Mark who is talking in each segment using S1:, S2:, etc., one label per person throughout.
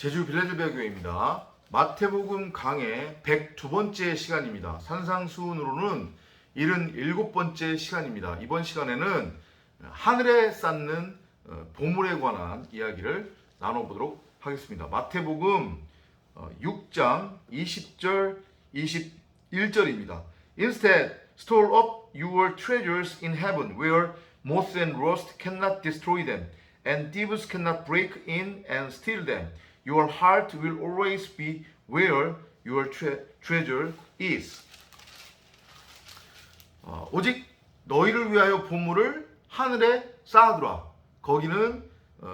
S1: 제주 빌레드베어 교회입니다. 마태복음 강의 102번째 시간입니다. 산상수훈으로는 77번째 시간입니다. 이번 시간에는 하늘에 쌓는 보물에 관한 이야기를 나눠보도록 하겠습니다. 마태복음 6장 20절 21절입니다. Instead, store up your treasures in heaven, where moth and rust cannot destroy them, and thieves cannot break in and steal them. Your heart will always be where your treasure is. 오직 너희를 위하여 보물을 하늘에 쌓아두라. 거기는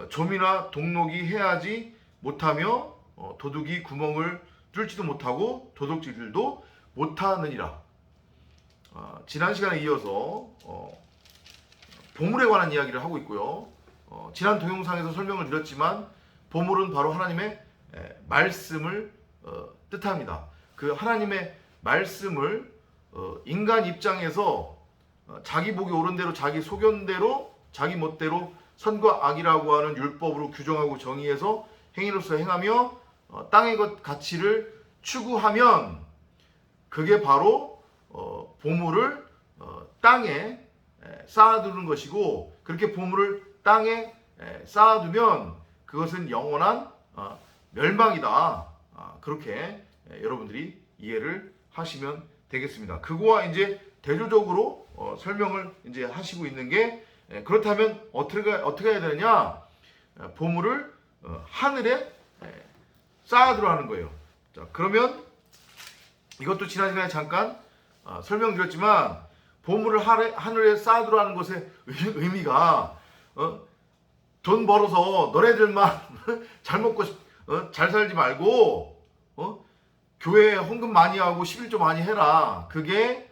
S1: 좀이나 동록이 해하지 못하며 도둑이 구멍을 뚫지도 못하고 도둑질도 못하느니라. 지난 시간에 이어서 보물에 관한 이야기를 하고 있고요. 지난 동영상에서 설명을 드렸지만 보물은 바로 하나님의 말씀을 뜻합니다. 그 하나님의 말씀을 인간 입장에서 자기 보기 옳은 대로, 자기 소견대로, 자기 멋대로 선과 악이라고 하는 율법으로 규정하고 정의해서 행위로서 행하며 땅의 것 가치를 추구하면 그게 바로 보물을 땅에 쌓아두는 것이고, 그렇게 보물을 땅에 쌓아두면 그것은 영원한 멸망이다. 그렇게 여러분들이 이해를 하시면 되겠습니다. 그거와 이제 대조적으로 설명을 이제 하시고 있는 게, 그렇다면 어떻게 해야 되느냐? 보물을 하늘에 쌓아두라는 거예요. 자, 그러면 이것도 지난 시간에 잠깐 설명드렸지만, 보물을 하늘에 쌓아두라는 것의 의미가 돈 벌어서 너네들만 잘 먹고 잘 살지 말고 교회에 헌금 많이 하고 11조 많이 해라. 그게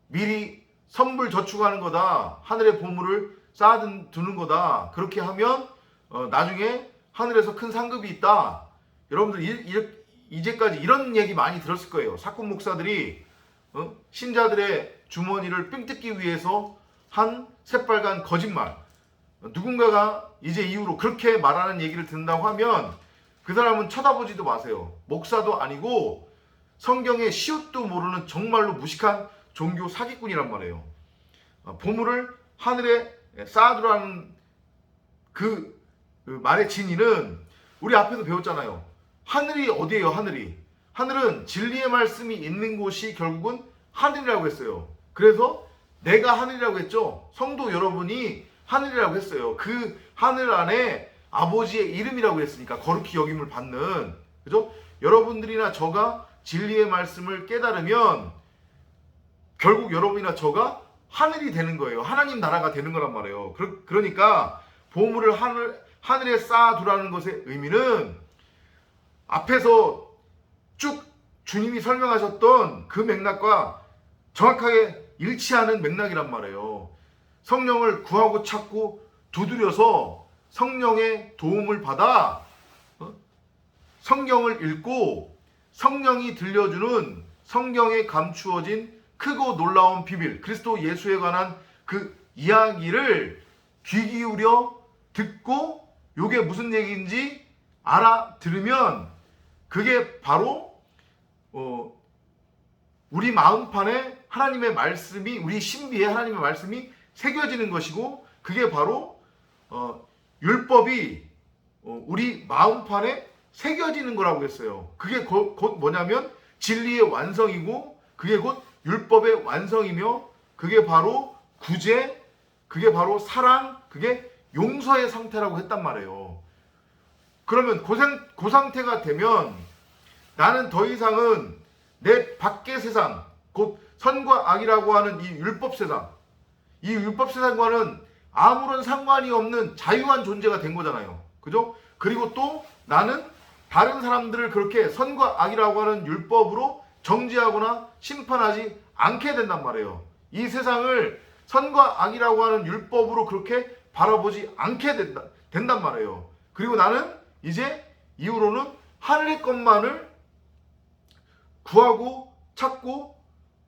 S1: 미리 선불 저축하는 거다. 하늘에 보물을 쌓아두는 거다. 그렇게 하면 나중에 하늘에서 큰 상급이 있다. 여러분들 이제까지 이런 얘기 많이 들었을 거예요. 사꾼 목사들이 신자들의 주머니를 삥 뜯기 위해서 한 새빨간 거짓말. 누군가가 이제 이후로 그렇게 말하는 얘기를 듣는다고 하면 그 사람은 쳐다보지도 마세요. 목사도 아니고 성경의 시옷도 모르는 정말로 무식한 종교 사기꾼이란 말이에요. 보물을 하늘에 쌓아두라는 그 말의 진의는 우리 앞에서 배웠잖아요. 하늘이 어디예요? 하늘은 진리의 말씀이 있는 곳이 결국은 하늘이라고 했어요. 그래서 내가 하늘이라고 했죠. 성도 여러분이 하늘이라고 했어요. 그 하늘 안에 아버지의 이름이라고 했으니까 거룩히 여김을 받는, 그죠? 여러분들이나 저가 진리의 말씀을 깨달으면 결국 여러분이나 저가 하늘이 되는 거예요. 하나님 나라가 되는 거란 말이에요. 그러니까 보물을 하늘에 쌓아두라는 것의 의미는 앞에서 쭉 주님이 설명하셨던 그 맥락과 정확하게 일치하는 맥락이란 말이에요. 성령을 구하고 찾고 두드려서 성령의 도움을 받아 성경을 읽고 성령이 들려주는 성경에 감추어진 크고 놀라운 비밀, 그리스도 예수에 관한 그 이야기를 귀 기울여 듣고 이게 무슨 얘기인지 알아들으면 그게 바로 우리 마음판에 하나님의 말씀이, 우리 신비에 하나님의 말씀이 새겨지는 것이고, 그게 바로 율법이 우리 마음판에 새겨지는 거라고 했어요. 그게 곧 뭐냐면 진리의 완성이고, 그게 곧 율법의 완성이며, 그게 바로 구제, 그게 바로 사랑, 그게 용서의 상태라고 했단 말이에요. 그러면 그 상태가 되면 나는 더 이상은 내 밖의 세상, 곧 선과 악이라고 하는 이 율법 세상, 이 율법 세상과는 아무런 상관이 없는 자유한 존재가 된 거잖아요. 그죠? 그리고 또 나는 다른 사람들을 그렇게 선과 악이라고 하는 율법으로 정죄하거나 심판하지 않게 된단 말이에요. 이 세상을 선과 악이라고 하는 율법으로 그렇게 바라보지 않게 된단 말이에요. 그리고 나는 이제 이후로는 하늘의 것만을 구하고 찾고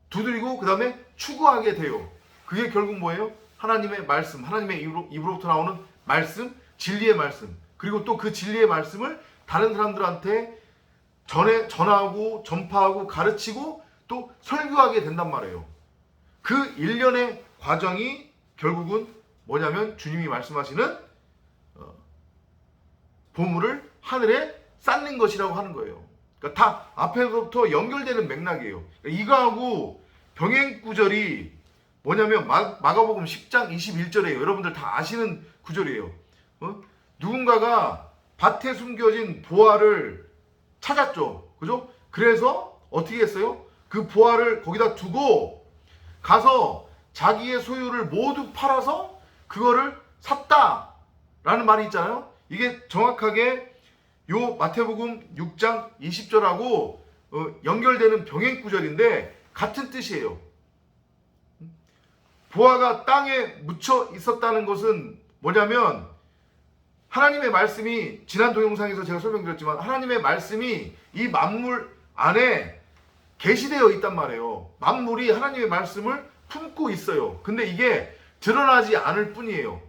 S1: 두드리고 그 다음에 추구하게 돼요. 그게 결국 뭐예요? 하나님의 말씀, 하나님의 입으로부터 나오는 말씀, 진리의 말씀. 그리고 또 그 진리의 말씀을 다른 사람들한테 전하고 전파하고 가르치고 또 설교하게 된단 말이에요. 그 일련의 과정이 결국은 뭐냐면 주님이 말씀하시는 보물을 하늘에 쌓는 것이라고 하는 거예요. 그러니까 다 앞에서부터 연결되는 맥락이에요. 그러니까 이거하고 병행 구절이 뭐냐면 마가복음 10장 21절이에요. 여러분들 다 아시는 구절이에요. 누군가가 밭에 숨겨진 보화를 찾았죠. 그죠? 그래서 어떻게 했어요? 그 보화를 거기다 두고 가서 자기의 소유를 모두 팔아서 그거를 샀다라는 말이 있잖아요. 이게 정확하게 요 마태복음 6장 20절하고 연결되는 병행 구절인데 같은 뜻이에요. 보화가 땅에 묻혀 있었다는 것은 뭐냐면 하나님의 말씀이 지난 동영상에서 제가 설명드렸지만 하나님의 말씀이 이 만물 안에 계시되어 있단 말이에요. 만물이 하나님의 말씀을 품고 있어요. 근데 이게 드러나지 않을 뿐이에요.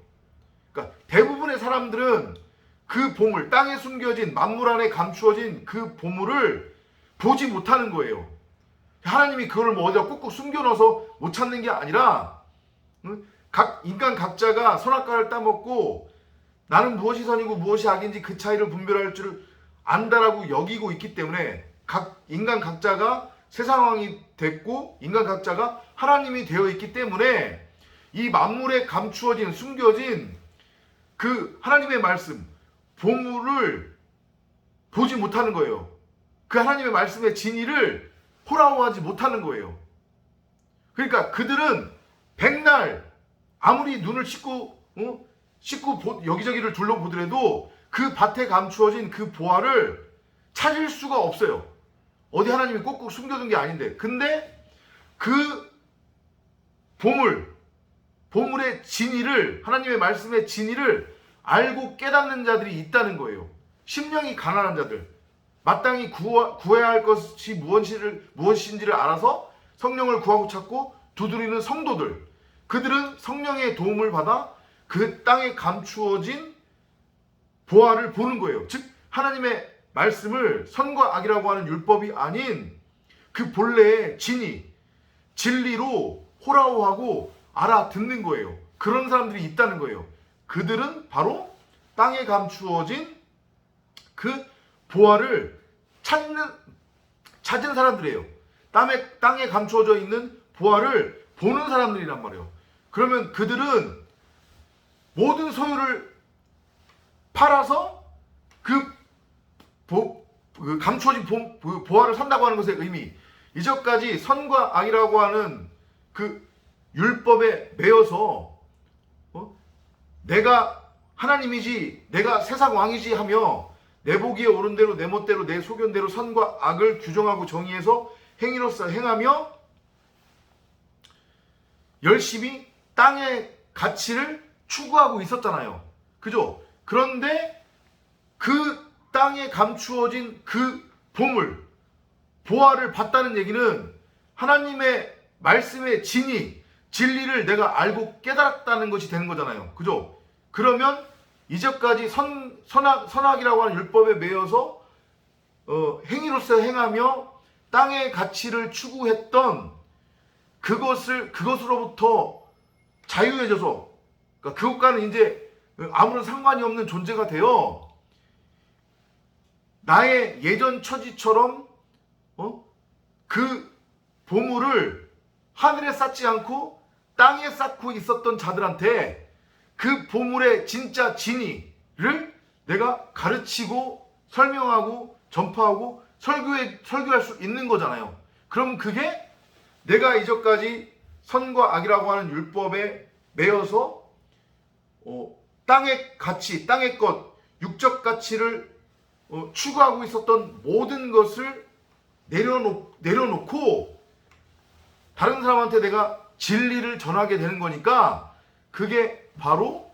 S1: 그러니까 대부분의 사람들은 그 보물, 땅에 숨겨진 만물 안에 감추어진 그 보물을 보지 못하는 거예요. 하나님이 그걸 뭐 어디다 꾹꾹 숨겨놔서 못 찾는 게 아니라 인간 각자가 선악과를 따먹고 나는 무엇이 선이고 무엇이 악인지 그 차이를 분별할 줄 안다라고 여기고 있기 때문에 인간 각자가 세상왕이 됐고 인간 각자가 하나님이 되어 있기 때문에 이 만물에 감추어진 숨겨진 그 하나님의 말씀 보물을 보지 못하는 거예요. 그 하나님의 말씀의 진리를 호라호하지 못하는 거예요. 그러니까 그들은 백날 아무리 눈을 씻고 여기저기를 둘러보더라도 그 밭에 감추어진 그 보화를 찾을 수가 없어요. 어디 하나님이 꼭꼭 숨겨둔 게 아닌데. 근데 그 보물의 진리를, 하나님의 말씀의 진리를 알고 깨닫는 자들이 있다는 거예요. 심령이 가난한 자들, 마땅히 구해야 할 것이 무엇인지를 알아서 성령을 구하고 찾고 두드리는 성도들, 그들은 성령의 도움을 받아 그 땅에 감추어진 보화를 보는 거예요. 즉 하나님의 말씀을 선과 악이라고 하는 율법이 아닌 그 본래의 진리로 호라호하고 알아듣는 거예요. 그런 사람들이 있다는 거예요. 그들은 바로 땅에 감추어진 그 보화를 찾은 사람들이에요. 땅에 감추어져 있는 보화를 보는 사람들이란 말이에요. 그러면 그들은 모든 소유를 팔아서 그 감추어진 보화를 산다고 하는 것의 의미, 이전까지 선과 악이라고 하는 그 율법에 매여서 내가 하나님이지 내가 세상 왕이지 하며 내 보기에 옳은 대로 내 멋대로 내 소견대로 선과 악을 규정하고 정의해서 행위로서 행하며 열심히 땅의 가치를 추구하고 있었잖아요. 그죠? 그런데 그 땅에 감추어진 그 보화를 봤다는 얘기는 하나님의 말씀의 진리를 내가 알고 깨달았다는 것이 되는 거잖아요. 그죠? 그러면 이제까지 선악이라고 하는 율법에 매여서 행위로서 행하며 땅의 가치를 추구했던 그것으로부터 자유해져서, 그러니까 그것과는 이제 아무런 상관이 없는 존재가 되어 나의 예전 처지처럼 그 보물을 하늘에 쌓지 않고 땅에 쌓고 있었던 자들한테 그 보물의 진짜 진리를 내가 가르치고 설명하고 전파하고 설교할 수 있는 거잖아요. 그럼 그게 내가 이전까지 선과 악이라고 하는 율법에 매여서 땅의 가치, 땅의 것, 육적 가치를 추구하고 있었던 모든 것을 내려놓고 다른 사람한테 내가 진리를 전하게 되는 거니까 그게 바로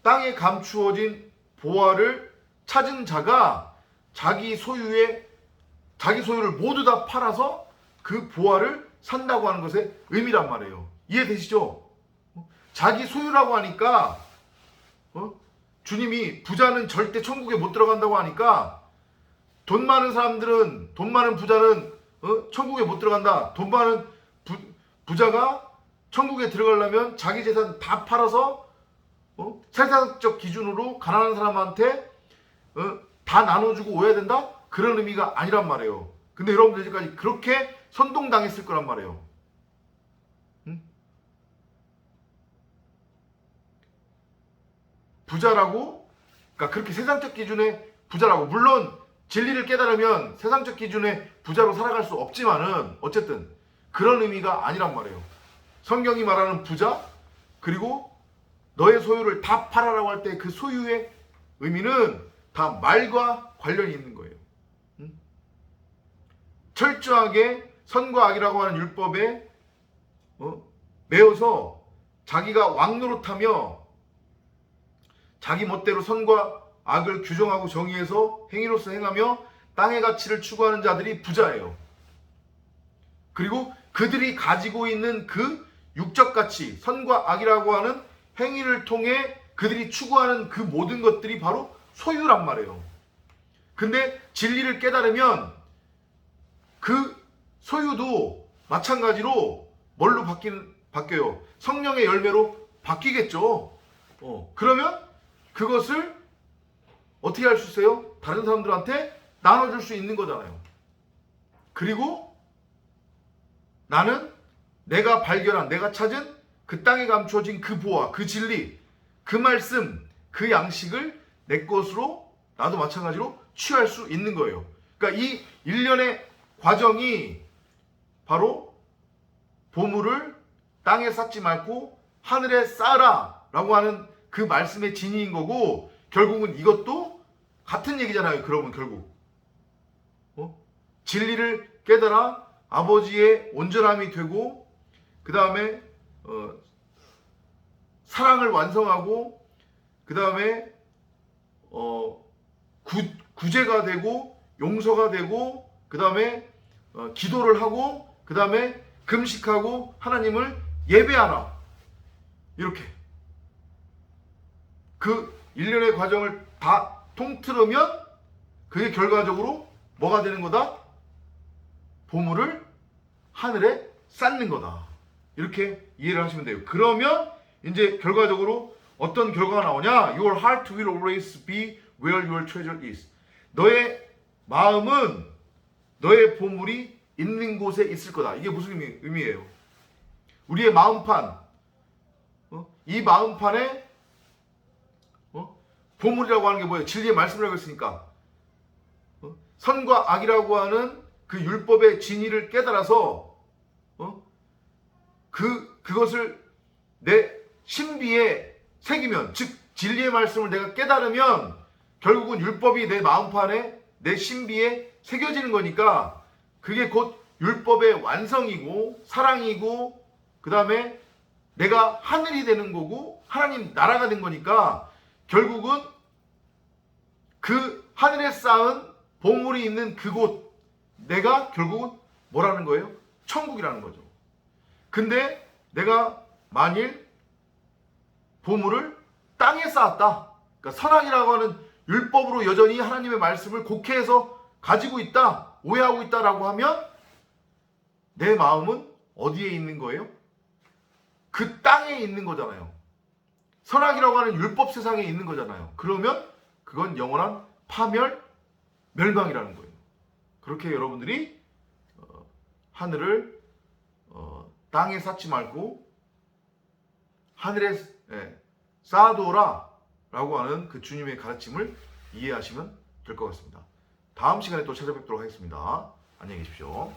S1: 땅에 감추어진 보화를 찾은 자가 자기 소유를 모두 다 팔아서 그 보화를 산다고 하는 것의 의미란 말이에요. 이해되시죠? 자기 소유라고 하니까 주님이 부자는 절대 천국에 못 들어간다고 하니까 돈 많은 사람들은, 돈 많은 부자는 천국에 못 들어간다. 돈 많은 부자가 천국에 들어가려면 자기 재산 다 팔아서 세상적 기준으로 가난한 사람한테 다 나눠주고 오야 된다? 그런 의미가 아니란 말이에요. 근데 여러분들 지금까지 그렇게 선동당했을 거란 말이에요. 부자라고, 그러니까 그렇게 세상적 기준의 부자라고, 물론 진리를 깨달으면 세상적 기준의 부자로 살아갈 수 없지만은 어쨌든 그런 의미가 아니란 말이에요. 성경이 말하는 부자, 그리고 너의 소유를 다 팔아라고 할 때 그 소유의 의미는 다 말과 관련이 있는 거예요. 철저하게 선과 악이라고 하는 율법에 매여서 자기가 왕노릇하며 자기 멋대로 선과 악을 규정하고 정의해서 행위로서 행하며 땅의 가치를 추구하는 자들이 부자예요. 그리고 그들이 가지고 있는 그 육적 가치, 선과 악이라고 하는 행위를 통해 그들이 추구하는 그 모든 것들이 바로 소유란 말이에요. 근데 진리를 깨달으면 그 소유도 마찬가지로 뭘로 바뀌어요? 성령의 열매로 바뀌겠죠. 그러면 그것을 어떻게 할 수 있어요? 다른 사람들한테 나눠줄 수 있는 거잖아요. 그리고 나는 내가 발견한, 내가 찾은 그 땅에 감추어진 그 보화, 그 진리, 그 말씀, 그 양식을 내 것으로 나도 마찬가지로 취할 수 있는 거예요. 그러니까 이 일련의 과정이 바로 보물을 땅에 쌓지 말고 하늘에 쌓으라 라고 하는 그 말씀의 진리인 거고, 결국은 이것도 같은 얘기잖아요. 그러면 결국 진리를 깨달아 아버지의 온전함이 되고, 그 다음에 사랑을 완성하고, 그 다음에 구제가 되고 용서가 되고, 그 다음에 기도를 하고, 그 다음에 금식하고 하나님을 예배하라. 이렇게 그 일련의 과정을 다 통틀으면 그게 결과적으로 뭐가 되는 거다? 보물을 하늘에 쌓는 거다. 이렇게 이해를 하시면 돼요. 그러면 이제 결과적으로 어떤 결과가 나오냐? Your heart will always be where your treasure is. 너의 마음은 너의 보물이 있는 곳에 있을 거다. 이게 무슨 의미예요? 우리의 마음판, 이 마음판에 보물이라고 하는 게 뭐예요? 진리의 말씀이라고 했으니까 선과 악이라고 하는 그 율법의 진리를 깨달아서 그것을 내 신비에 새기면, 즉 진리의 말씀을 내가 깨달으면 결국은 율법이 내 마음판에, 내 신비에 새겨지는 거니까 그게 곧 율법의 완성이고 사랑이고, 그 다음에 내가 하늘이 되는 거고 하나님 나라가 된 거니까 결국은 그 하늘에 쌓은 보물이 있는 그곳, 내가 결국은 뭐라는 거예요? 천국이라는 거죠. 근데 내가 만일 보물을 땅에 쌓았다, 그러니까 선악이라고 하는 율법으로 여전히 하나님의 말씀을 곡해해서 가지고 있다, 오해하고 있다라고 하면 내 마음은 어디에 있는 거예요? 그 땅에 있는 거잖아요. 선악이라고 하는 율법 세상에 있는 거잖아요. 그러면 그건 영원한 파멸, 멸망이라는 거예요. 그렇게 여러분들이 하늘을 땅에 쌓지 말고 하늘에 쌓아두어라 라고 하는 그 주님의 가르침을 이해하시면 될 것 같습니다. 다음 시간에 또 찾아뵙도록 하겠습니다. 안녕히 계십시오.